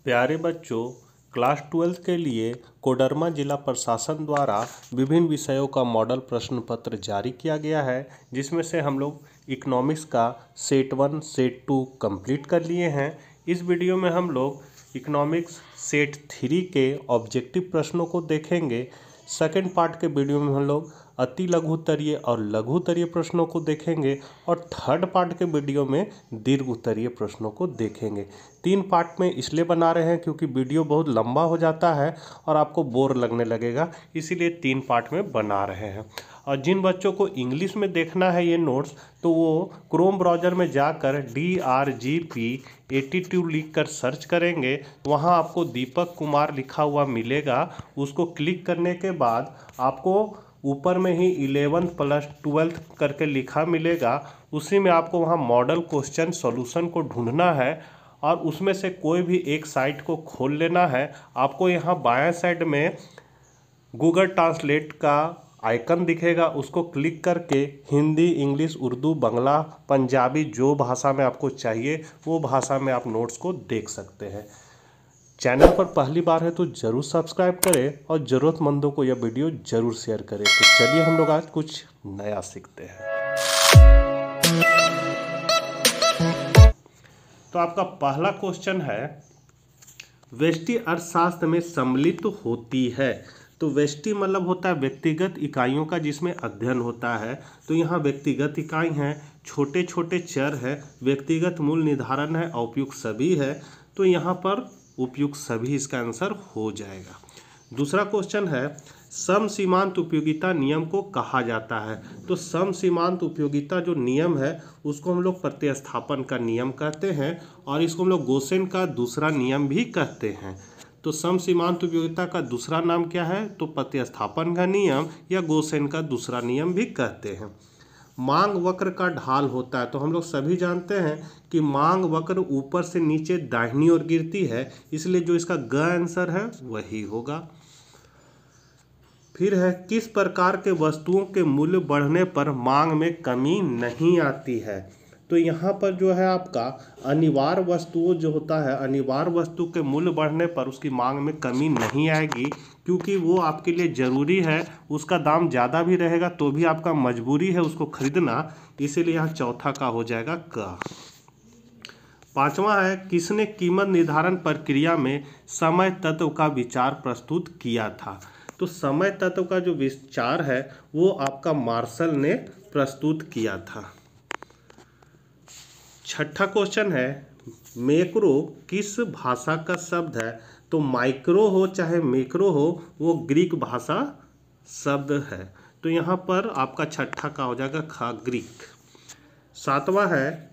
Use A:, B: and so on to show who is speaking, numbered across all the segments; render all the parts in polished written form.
A: प्यारे बच्चों, क्लास 12 के लिए कोडरमा जिला प्रशासन द्वारा विभिन्न विषयों का मॉडल प्रश्न पत्र जारी किया गया है, जिसमें से हम लोग इकोनॉमिक्स का सेट 1 सेट 2 कंप्लीट कर लिए हैं। इस वीडियो में हम लोग इकोनॉमिक्स सेट 3 के ऑब्जेक्टिव प्रश्नों को देखेंगे। सेकेंड पार्ट के वीडियो में हम लोग अति लघु उत्तरीय और लघु उत्तरीय प्रश्नों को देखेंगे और थर्ड पार्ट के वीडियो में दीर्घ उत्तरीय प्रश्नों को देखेंगे। 3 पार्ट में इसलिए बना रहे हैं क्योंकि वीडियो बहुत लंबा हो जाता है और आपको बोर लगने लगेगा, इसीलिए 3 पार्ट में बना रहे हैं। और जिन बच्चों को इंग्लिश में देखना है ये नोट्स, तो वो क्रोम ब्राउज़र में जाकर DRGP82 लिख कर सर्च करेंगे। वहाँ आपको दीपक कुमार लिखा हुआ मिलेगा। उसको क्लिक करने के बाद आपको ऊपर में ही 11th प्लस 12th करके लिखा मिलेगा। उसी में आपको वहाँ मॉडल क्वेश्चन सॉल्यूशन को ढूंढना है और उसमें से कोई भी एक साइट को खोल लेना है। आपको यहाँ बाएं साइड में गूगल ट्रांसलेट का आइकन दिखेगा, उसको क्लिक करके हिंदी, इंग्लिश, उर्दू, बांग्ला, पंजाबी जो भाषा में आपको चाहिए वो भाषा में आप नोट्स को देख सकते हैं। चैनल पर पहली बार है तो ज़रूर सब्सक्राइब करें और ज़रूरतमंदों को यह वीडियो ज़रूर शेयर करें। तो चलिए हम लोग आज कुछ नया सीखते हैं। तो आपका पहला क्वेश्चन है, व्यष्टि अर्थशास्त्र में सम्मिलित होती है। तो व्यष्टि मतलब होता है व्यक्तिगत इकाइयों का जिसमें अध्ययन होता है। तो यहाँ व्यक्तिगत इकाई हैं, छोटे छोटे चर है, व्यक्तिगत मूल्य निर्धारण है, उपयुक्त सभी है। तो यहाँ पर उपयुक्त सभी इसका आंसर हो जाएगा। दूसरा क्वेश्चन है, सम सीमांत उपयोगिता नियम को कहा जाता है। तो सम सीमांत उपयोगिता जो नियम है उसको हम लोग प्रतिस्थापन का नियम कहते हैं और इसको हम लोग गोसेन का दूसरा नियम भी कहते हैं। तो सम सीमांत उपयोगिता का दूसरा नाम क्या है? तो प्रतिस्थापन का नियम या गोसेन का दूसरा नियम भी कहते हैं। मांग वक्र का ढाल होता है। तो हम लोग सभी जानते हैं कि मांग वक्र ऊपर से नीचे दाहिनी ओर गिरती है, इसलिए जो इसका ग आंसर है वही होगा। फिर है, किस प्रकार के वस्तुओं के मूल्य बढ़ने पर मांग में कमी नहीं आती है। तो यहाँ पर जो है आपका अनिवार्य वस्तुओं जो होता है, अनिवार्य वस्तु के मूल्य बढ़ने पर उसकी मांग में कमी नहीं आएगी, क्योंकि वो आपके लिए ज़रूरी है। उसका दाम ज़्यादा भी रहेगा तो भी आपका मजबूरी है उसको खरीदना, इसीलिए यहाँ चौथा का हो जाएगा क। पांचवा है, किसने कीमत निर्धारण प्रक्रिया में समय तत्व का विचार प्रस्तुत किया था। तो समय तत्व का जो विचार है वो आपका मार्शल ने प्रस्तुत किया था। छठा क्वेश्चन है, मैक्रो किस भाषा का शब्द है। तो माइक्रो हो चाहे मैक्रो हो वो ग्रीक भाषा शब्द है। तो यहाँ पर आपका छठा का हो जाएगा खा, ग्रीक। सातवां है,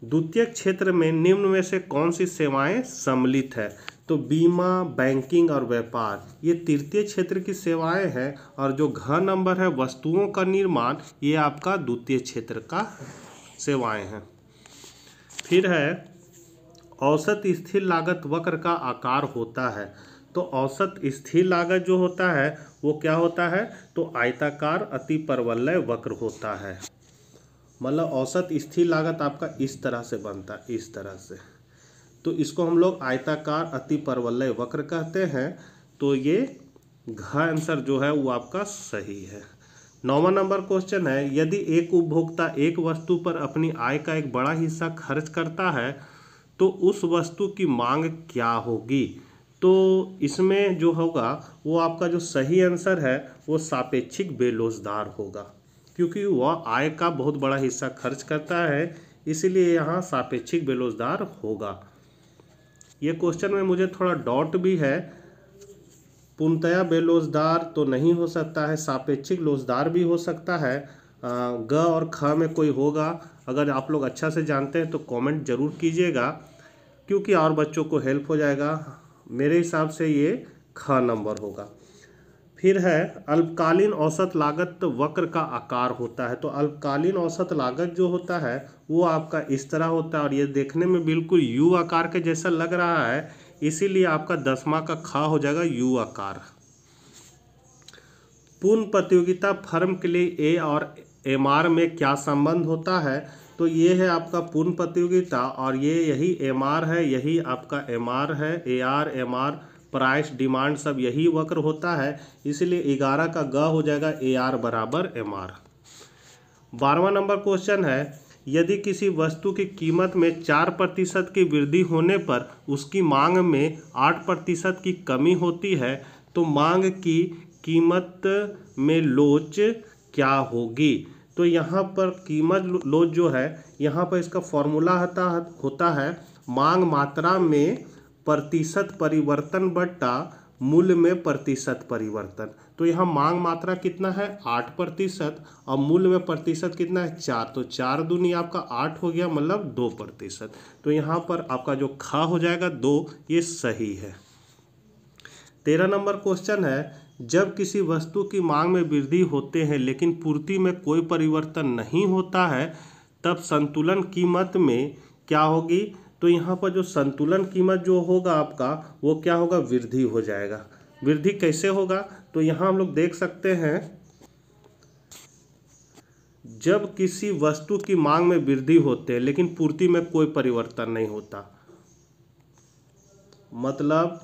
A: द्वितीय क्षेत्र में निम्न में से कौन सी सेवाएं सम्मिलित है। तो बीमा, बैंकिंग और व्यापार ये तृतीय क्षेत्र की सेवाएं हैं और जो घ नंबर है वस्तुओं का निर्माण, ये आपका द्वितीय क्षेत्र का सेवाएं हैं। फिर है, औसत स्थिर लागत वक्र का आकार होता है। तो औसत स्थिर लागत जो होता है वो क्या होता है? तो आयताकार अति परवलय वक्र होता है। मतलब औसत स्थिर लागत आपका इस तरह से बनता है, इस तरह से। तो इसको हम लोग आयताकार अति परवलय वक्र कहते हैं। तो ये घ आंसर जो है वो आपका सही है। 9वां नंबर क्वेश्चन है, यदि एक उपभोक्ता एक वस्तु पर अपनी आय का एक बड़ा हिस्सा खर्च करता है तो उस वस्तु की मांग क्या होगी। तो इसमें जो होगा वो आपका जो सही आंसर है वो सापेक्षिक बेरोजगार होगा, क्योंकि वह आय का बहुत बड़ा हिस्सा खर्च करता है, इसीलिए यहाँ सापेक्षिक बेरोजगार होगा। ये क्वेश्चन में मुझे थोड़ा डाउट भी है, पूर्णतया बेरोजगार तो नहीं हो सकता है, सापेक्षिक रोजगार भी हो सकता है। ग और ख में कोई होगा, अगर आप लोग अच्छा से जानते हैं तो कमेंट जरूर कीजिएगा, क्योंकि और बच्चों को हेल्प हो जाएगा। मेरे हिसाब से ये ख नंबर होगा। फिर है, अल्पकालीन औसत लागत वक्र का आकार होता है। तो अल्पकालीन औसत लागत जो होता है वो आपका इस तरह होता है और ये देखने में बिल्कुल यू आकार के जैसा लग रहा है, इसीलिए आपका 10वां का खा हो जाएगा यू आकार। पूर्ण प्रतियोगिता फर्म के लिए ए और एमआर में क्या संबंध होता है। तो ये है आपका पूर्ण प्रतियोगिता और ये यही MR है, यही आपका MR है, AR MR प्राइस डिमांड सब यही वक्र होता है, इसलिए 11 का ग हो जाएगा AR बराबर MR। 12वां नंबर क्वेश्चन है, यदि किसी वस्तु की कीमत में 4% की वृद्धि होने पर उसकी मांग में 8% की कमी होती है तो मांग की कीमत में लोच क्या होगी। तो यहाँ पर कीमत लोच जो है, यहाँ पर इसका फॉर्मूला होता है मांग मात्रा में प्रतिशत परिवर्तन बट्टा मूल्य में प्रतिशत परिवर्तन। तो यहाँ मांग मात्रा कितना है 8% और मूल्य में प्रतिशत कितना है 4, तो 4 दूनी आपका 8 हो गया, मतलब 2%। तो यहाँ पर आपका जो खा हो जाएगा 2, ये सही है। 13 नंबर क्वेश्चन है, जब किसी वस्तु की मांग में वृद्धि होते हैं लेकिन पूर्ति में कोई परिवर्तन नहीं होता है तब संतुलन कीमत में क्या होगी। तो यहाँ पर जो संतुलन कीमत जो होगा आपका वो क्या होगा, वृद्धि हो जाएगा। वृद्धि कैसे होगा, तो यहाँ हम लोग देख सकते हैं जब किसी वस्तु की मांग में वृद्धि होते हैं लेकिन पूर्ति में कोई परिवर्तन नहीं होता, मतलब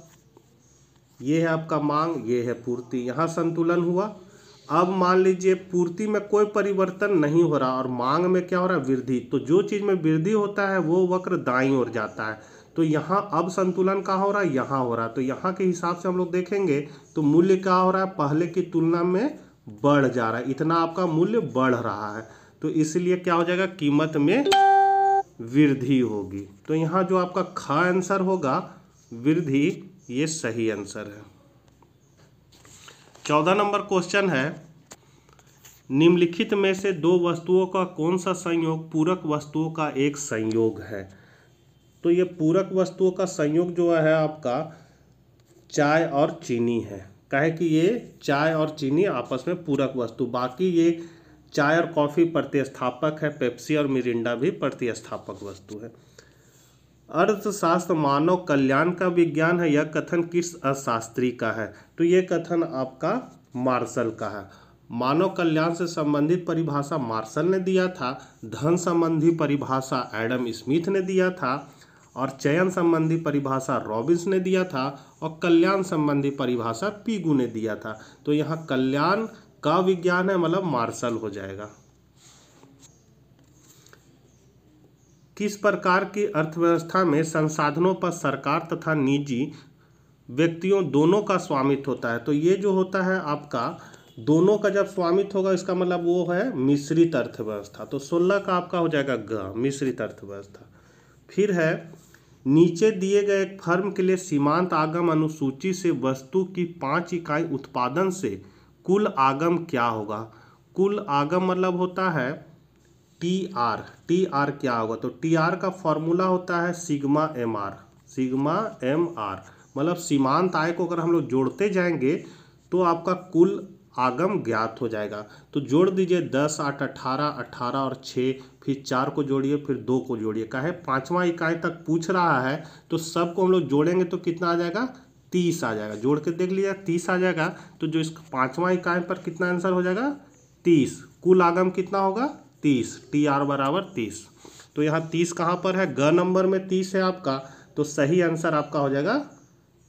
A: ये है आपका मांग, ये है पूर्ति, यहाँ संतुलन हुआ। अब मान लीजिए पूर्ति में कोई परिवर्तन नहीं हो रहा और मांग में क्या हो रहा है, वृद्धि। तो जो चीज़ में वृद्धि होता है वो वक्र दाईं ओर जाता है, तो यहाँ अब संतुलन कहाँ हो रहा है, यहाँ हो रहा है। तो यहाँ के हिसाब से हम लोग देखेंगे तो मूल्य क्या हो रहा है, पहले की तुलना में बढ़ जा रहा है, इतना आपका मूल्य बढ़ रहा है, तो इसलिए क्या हो जाएगा, कीमत में वृद्धि होगी। तो यहाँ जो आपका ख आंसर होगा वृद्धि, ये सही आंसर है। 14 नंबर क्वेश्चन है, निम्नलिखित में से दो वस्तुओं का कौन सा संयोग पूरक वस्तुओं का एक संयोग है। तो ये पूरक वस्तुओं का संयोग जो है आपका चाय और चीनी है, काहे कि ये चाय और चीनी आपस में पूरक वस्तु, बाकी ये चाय और कॉफ़ी प्रतिस्थापक है, पेप्सी और मिरिंडा भी प्रतिस्थापक वस्तु है। अर्थशास्त्र मानव कल्याण का विज्ञान है, यह कथन किस अर्थशास्त्री का है। तो ये कथन आपका मार्शल का है। मानव कल्याण से संबंधित परिभाषा मार्शल ने दिया था, धन संबंधी परिभाषा एडम स्मिथ ने दिया था, और चयन संबंधी परिभाषा रॉबिन्स ने दिया था, और कल्याण संबंधी परिभाषा पीगू ने दिया था। तो यहाँ कल्याण का विज्ञान है, मतलब मार्शल हो जाएगा। किस प्रकार की अर्थव्यवस्था में संसाधनों पर सरकार तथा निजी व्यक्तियों दोनों का स्वामित्व होता है। तो ये जो होता है आपका दोनों का जब स्वामित्व होगा, इसका मतलब वो है मिश्रित अर्थव्यवस्था। तो 16 का आपका हो जाएगा ग, मिश्रित अर्थव्यवस्था। फिर है, नीचे दिए गए एक फर्म के लिए सीमांत आगम अनुसूची से वस्तु की 5 इकाई उत्पादन से कुल आगम क्या होगा। कुल आगम मतलब होता है TR। TR क्या होगा, तो TR का फॉर्मूला होता है सिग्मा MR। सिग्मा MR मतलब सीमांत आय को अगर हम लोग जोड़ते जाएंगे तो आपका कुल आगम ज्ञात हो जाएगा। तो जोड़ दीजिए 10, 8, 18, 18 और 6, फिर 4 को जोड़िए, फिर 2 को जोड़िए, काहे 5वां इकाई तक पूछ रहा है, तो सबको हम लोग जोड़ेंगे तो कितना आ जाएगा, 30 आ जाएगा। जोड़ के देख लीजिए 30 आ जाएगा। तो जो इसका 5वां इकाई पर कितना आंसर हो जाएगा, 30। कुल आगम कितना होगा, 30। TR बराबर 30। तो यहाँ 30 कहाँ पर है, ग नंबर में 30 है आपका, तो सही आंसर आपका हो जाएगा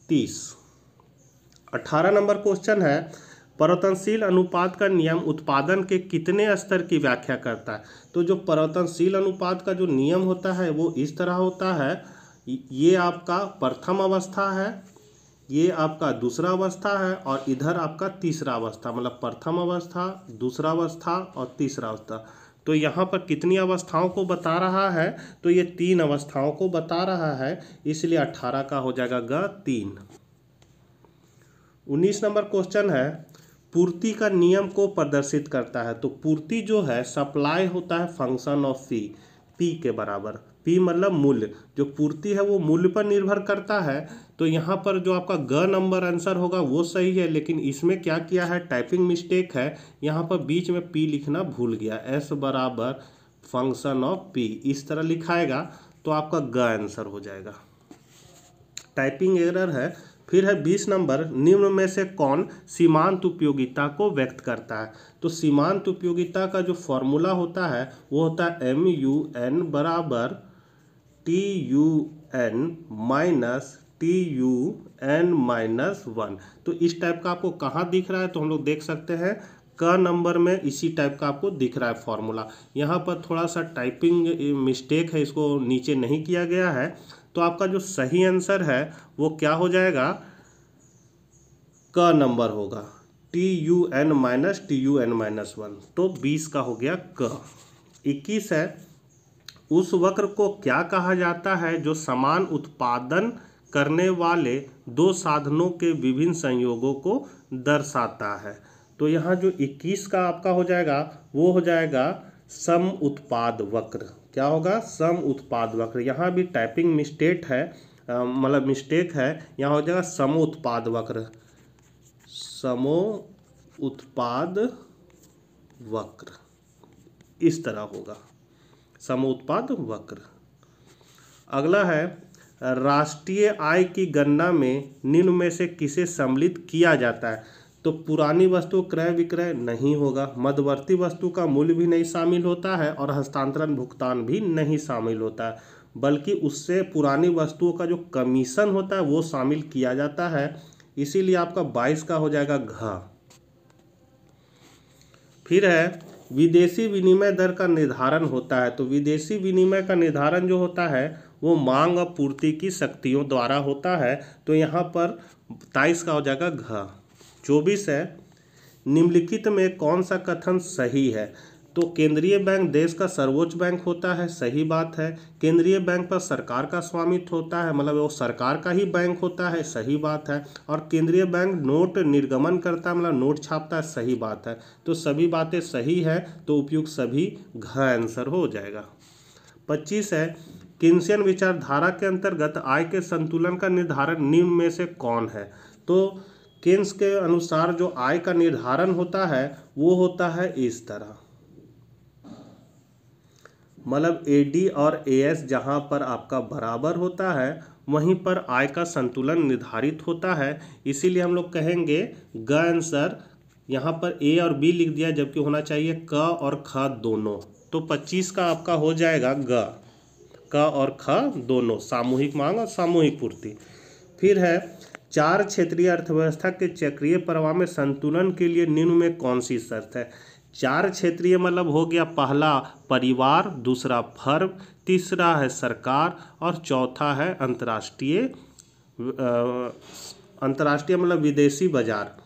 A: 30। 18 नंबर क्वेश्चन है, परिवर्तनशील अनुपात का नियम उत्पादन के कितने स्तर की व्याख्या करता है। तो जो परिवर्तनशील अनुपात का जो नियम होता है वो इस तरह होता है, ये आपका प्रथम अवस्था है, ये आपका दूसरा अवस्था है, और इधर आपका तीसरा अवस्था, मतलब प्रथम अवस्था, दूसरा अवस्था और तीसरा अवस्था। तो यहाँ पर कितनी अवस्थाओं को बता रहा है, तो ये 3 अवस्थाओं को बता रहा है, इसलिए 18 का हो जाएगा ग 3। 19 नंबर क्वेश्चन है, पूर्ति का नियम को प्रदर्शित करता है। तो पूर्ति जो है सप्लाई होता है फंक्शन ऑफ पी के बराबर। पी मतलब मूल्य, जो पूर्ति है वो मूल्य पर निर्भर करता है। तो यहाँ पर जो आपका ग नंबर आंसर होगा वो सही है, लेकिन इसमें क्या किया है, टाइपिंग मिस्टेक है, यहाँ पर बीच में पी लिखना भूल गया। एस बराबर फंक्शन ऑफ पी इस तरह लिखाएगा तो आपका ग आंसर हो जाएगा। टाइपिंग एरर है, फिर है 20 नंबर, निम्न में से कौन सीमांत उपयोगिता को व्यक्त करता है। तो सीमांत उपयोगिता का जो फॉर्मूला होता है वो होता है MUN बराबर TUN माइनस TUN-1। तो इस टाइप का आपको कहाँ दिख रहा है, तो हम लोग देख सकते हैं क नंबर में इसी टाइप का आपको दिख रहा है फॉर्मूला। यहाँ पर थोड़ा सा टाइपिंग मिस्टेक है, इसको नीचे नहीं किया गया है। तो आपका जो सही आंसर है वो क्या हो जाएगा, क नंबर होगा, TUN माइनस TUN-1। तो 20 का हो गया क। 21 है, उस वक्र को क्या कहा जाता है जो समान उत्पादन करने वाले दो साधनों के विभिन्न संयोगों को दर्शाता है। तो यहाँ जो 21 का आपका हो जाएगा वो हो जाएगा सम उत्पाद वक्र। क्या होगा, सम उत्पाद वक्र। यहाँ भी टाइपिंग मिस्टेक है, मतलब मिस्टेक है, यहाँ हो जाएगा समोत्पाद वक्र, समोत्पाद वक्र, इस तरह होगा समोत्पाद वक्र। अगला है, राष्ट्रीय आय की गणना में निम्न में से किसे सम्मिलित किया जाता है। तो पुरानी वस्तु क्रय विक्रय नहीं होगा, मध्यवर्ती वस्तु का मूल्य भी नहीं शामिल होता है और हस्तांतरण भुगतान भी नहीं शामिल होता है, बल्कि उससे पुरानी वस्तुओं का जो कमीशन होता है वो शामिल किया जाता है। इसीलिए आपका 22 का हो जाएगा घ। फिर है, विदेशी विनिमय दर का निर्धारण होता है। तो विदेशी विनिमय का निर्धारण जो होता है वो मांग और पूर्ति की शक्तियों द्वारा होता है। तो यहाँ पर 23 का हो जाएगा घ। 24 है, निम्नलिखित में कौन सा कथन सही है। तो केंद्रीय बैंक देश का सर्वोच्च बैंक होता है, सही बात है। केंद्रीय बैंक पर सरकार का स्वामित्व होता है, मतलब वो सरकार का ही बैंक होता है, सही बात है। और केंद्रीय बैंक नोट निर्गमन करता है, मतलब नोट छापता है, सही बात है। तो सभी बातें सही है, तो उपयुक्त सभी घ आंसर हो जाएगा। 25 है, कीन्सियन विचारधारा के अंतर्गत आय के संतुलन का निर्धारण निम्न में से कौन है। तो केन्स के अनुसार जो आय का निर्धारण होता है वो होता है इस तरह, मतलब AD और AS जहाँ पर आपका बराबर होता है वहीं पर आय का संतुलन निर्धारित होता है। इसीलिए हम लोग कहेंगे ग आंसर, यहाँ पर A और B लिख दिया जबकि होना चाहिए क और ख दोनों। तो 25 का आपका हो जाएगा ग, क और ख दोनों, सामूहिक मांग और सामूहिक पूर्ति। फिर है, चार क्षेत्रीय अर्थव्यवस्था के चक्रीय प्रवाह में संतुलन के लिए निम्न में कौन सी शर्त है। चार क्षेत्रीय मतलब हो गया, पहला परिवार, दूसरा फर्म, तीसरा है सरकार और चौथा है अंतर्राष्ट्रीय, अंतर्राष्ट्रीय मतलब विदेशी बाजार।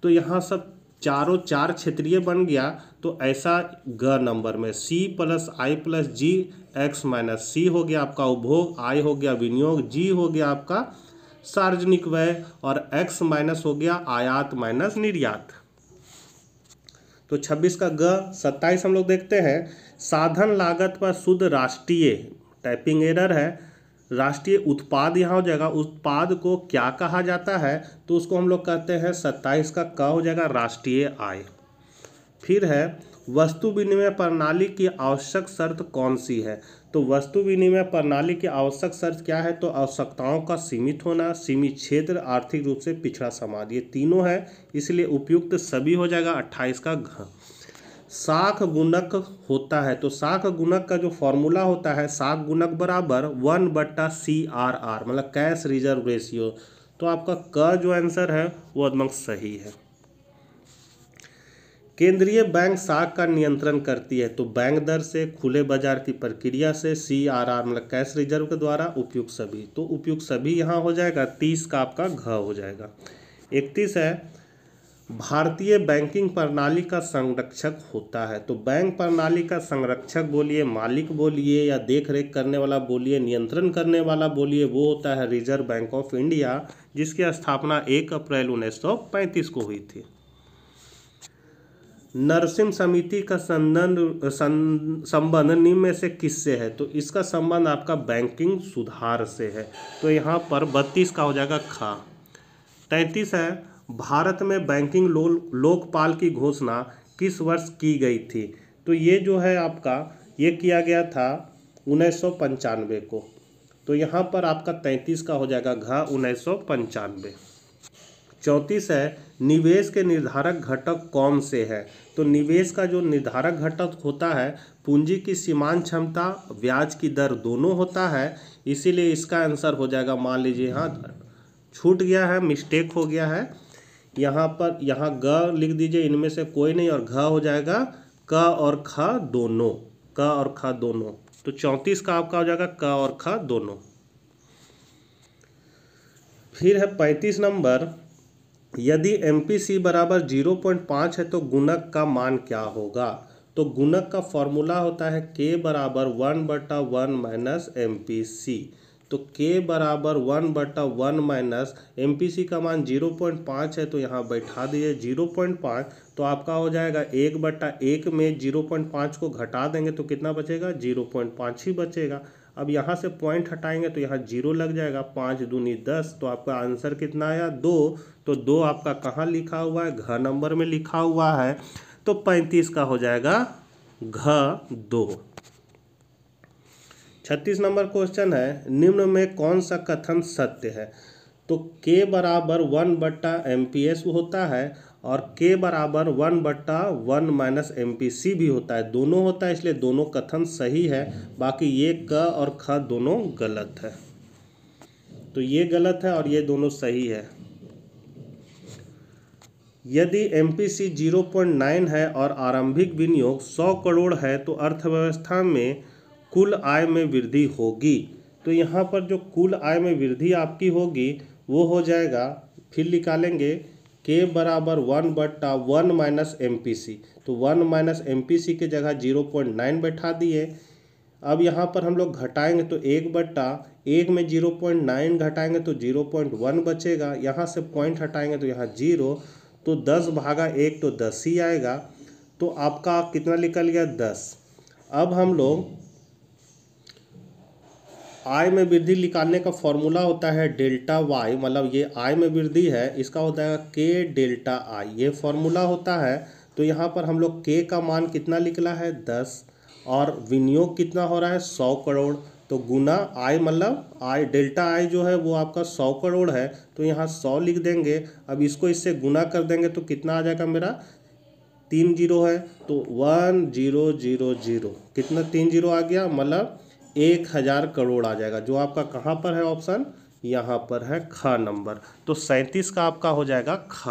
A: तो यहाँ सब चारों चार क्षेत्रीय बन गया। तो ऐसा ग नंबर में C + I + G X - C हो गया आपका उपभोग, I हो गया विनियोग, G हो गया आपका सार्वजनिक व्यय और X - हो गया आयात - निर्यात। तो 26 का ग। 27 हम लोग देखते हैं, साधन लागत पर शुद्ध राष्ट्रीय, टाइपिंग एरर है, राष्ट्रीय उत्पाद यहाँ हो जाएगा, उत्पाद को क्या कहा जाता है। तो उसको हम लोग कहते हैं, 27 का क हो जाएगा राष्ट्रीय आय। फिर है, वस्तु विनिमय प्रणाली की आवश्यक शर्त कौन सी है। तो वस्तु विनिमय प्रणाली की आवश्यक शर्त क्या है, तो आवश्यकताओं का सीमित होना, सीमित क्षेत्र, आर्थिक रूप से पिछड़ा समाज, ये तीनों है, इसलिए उपयुक्त सभी हो जाएगा 28 का घ। साख गुणक होता है। तो साख गुणक का जो फॉर्मूला होता है, साख गुणक बराबर 1/CRR, मतलब कैश रिजर्व रेशियो। तो आपका क जो आंसर है वो एकदम सही है। केंद्रीय बैंक साख का नियंत्रण करती है। तो बैंक दर से, खुले बाजार की प्रक्रिया से, CRR मतलब कैश रिजर्व के द्वारा, उपयुक्त सभी। तो उपयुक्त सभी यहाँ हो जाएगा, 30 का आपका घ हो जाएगा। 31 है, भारतीय बैंकिंग प्रणाली का संरक्षक होता है। तो बैंक प्रणाली का संरक्षक बोलिए, मालिक बोलिए या देख रेख करने वाला बोलिए, नियंत्रण करने वाला बोलिए, वो होता है रिजर्व बैंक ऑफ इंडिया, जिसकी स्थापना 1 अप्रैल 1935 को हुई थी। नरसिम्हा समिति का संबंध निम्न में से किससे है। तो इसका संबंध आपका बैंकिंग सुधार से है। तो यहाँ पर 32 का हो जाएगा ख। 33 है, भारत में बैंकिंग लोकपाल की घोषणा किस वर्ष की गई थी। तो ये जो है आपका, ये किया गया था 1995 को। तो यहाँ पर आपका 33 का हो जाएगा घ, 1995। 34 है निवेश के निर्धारक घटक कौन से हैं। तो निवेश का जो निर्धारक घटक होता है पूंजी की सीमांत क्षमता, ब्याज की दर दोनों होता है, इसीलिए इसका आंसर हो जाएगा, मान लीजिए यहाँ छूट गया है, मिस्टेक हो गया है, यहाँ पर यहाँ ग लिख दीजिए, इनमें से कोई नहीं, और घ हो जाएगा क और ख दोनों, क और ख दोनों। तो 34 का आपका हो जाएगा क और ख दोनों। फिर है 35 नंबर, यदि MPC बराबर 0.5 है तो गुणक का मान क्या होगा। तो गुणक का फॉर्मूला होता है K बराबर 1/1 माइनस MPC। तो K बराबर 1/1 माइनस MPC का मान 0.5 है, तो यहाँ बैठा दिए 0.5, तो आपका हो जाएगा 1/1 में 0.5 को घटा देंगे तो कितना बचेगा, 0.5 ही बचेगा। अब यहाँ से पॉइंट हटाएंगे तो यहाँ 0 लग जाएगा, 5 दूनी 10, तो आपका आंसर कितना आया, 2। तो 2 आपका कहाँ लिखा हुआ है, घ नंबर में लिखा हुआ है, तो 35 का हो जाएगा घ 2। 36 नंबर क्वेश्चन है, निम्न में कौन सा कथन सत्य है। तो K बराबर 1/MPS होता है और K बराबर 1/1 माइनस MPC भी होता है, दोनों होता है, इसलिए दोनों कथन सही है। बाकी ये क और ख दोनों गलत है, तो ये गलत है और ये दोनों सही है। यदि MPC 0.9 है और आरंभिक विनियोग 100 करोड़ है तो अर्थव्यवस्था में कुल आय में वृद्धि होगी। तो यहाँ पर जो कुल आय में वृद्धि आपकी होगी वो हो जाएगा, फिर निकालेंगे K बराबर 1/1 माइनस MPC। तो 1 माइनस MPC के जगह 0.9 बैठा दिए। अब यहाँ पर हम लोग घटाएंगे तो 1/1 में 0.9 घटाएंगे तो 0.1 बचेगा, यहाँ से पॉइंट हटाएंगे तो यहाँ 0, तो 10/1 तो 10 ही आएगा। तो आपका कितना निकल गया, 10। अब हम लोग आय में वृद्धि निकालने का फॉर्मूला होता है डेल्टा वाई, मतलब ये आय में वृद्धि है, इसका होता है K डेल्टा आई, ये फॉर्मूला होता है। तो यहाँ पर हम लोग K का मान कितना निकला है, 10, और विनियोग कितना हो रहा है, 100 करोड़। तो गुना आय, मतलब आय डेल्टा आई जो है वो आपका 100 करोड़ है, तो यहाँ 100 लिख देंगे। अब इसको इससे गुना कर देंगे तो कितना आ जाएगा, मेरा 3 0 है, तो 1000, कितना 3 0 आ गया, मतलब 1000 करोड़ आ जाएगा, जो आपका कहाँ पर है ऑप्शन, यहाँ पर है ख नंबर। तो 37 का आपका हो जाएगा ख।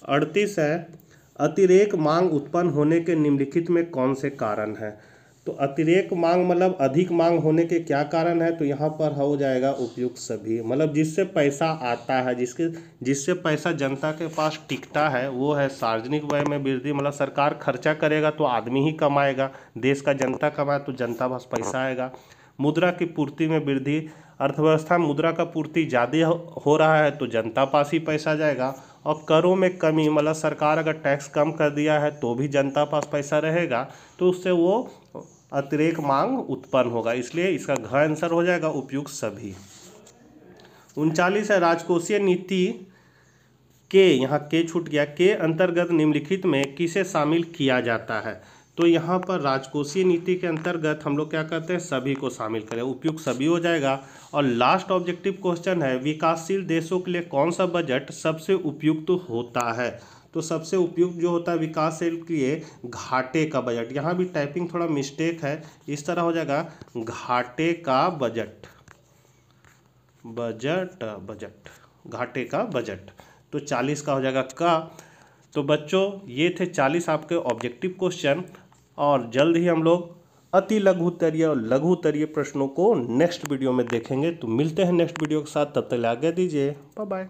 A: 38 है, अतिरेक मांग उत्पन्न होने के निम्नलिखित में कौन से कारण है। तो अतिरेक मांग मतलब अधिक मांग होने के क्या कारण है, तो यहाँ पर हो जाएगा उपयुक्त सभी, मतलब जिससे पैसा आता है, जिससे पैसा जनता के पास टिकता है वो है सार्वजनिक व्यय में वृद्धि, मतलब सरकार खर्चा करेगा तो आदमी ही कमाएगा, देश का जनता कमाए तो जनता पास पैसा आएगा। मुद्रा की पूर्ति में वृद्धि, अर्थव्यवस्था में मुद्रा का पूर्ति ज़्यादा हो रहा है तो जनता पास ही पैसा जाएगा। और करों में कमी, मतलब सरकार अगर टैक्स कम कर दिया है तो भी जनता पास पैसा रहेगा, तो उससे वो अतिरेक मांग उत्पन्न होगा, इसलिए इसका घ आंसर हो जाएगा उपयुक्त सभी। 39 है, राजकोषीय नीति के, यहाँ के छूट गया, के अंतर्गत निम्नलिखित में किसे शामिल किया जाता है। तो यहाँ पर राजकोषीय नीति के अंतर्गत हम लोग क्या करते हैं, सभी को शामिल करें, उपयुक्त सभी हो जाएगा। और लास्ट ऑब्जेक्टिव क्वेश्चन है, विकासशील देशों के लिए कौन सा बजट सबसे उपयुक्त होता है। तो सबसे उपयुक्त जो होता है विकासशील के लिए घाटे का बजट, यहाँ भी टाइपिंग थोड़ा मिस्टेक है, इस तरह हो जाएगा घाटे का बजट, घाटे का बजट। तो 40 का हो जाएगा का। तो बच्चों ये थे 40 आपके ऑब्जेक्टिव क्वेश्चन, और जल्द ही हम लोग अति लघुत्तरीय और लघुत्तरीय प्रश्नों को नेक्स्ट वीडियो में देखेंगे। तो मिलते हैं नेक्स्ट वीडियो के साथ, तब तक आज्ञा दीजिए, बाय बाय।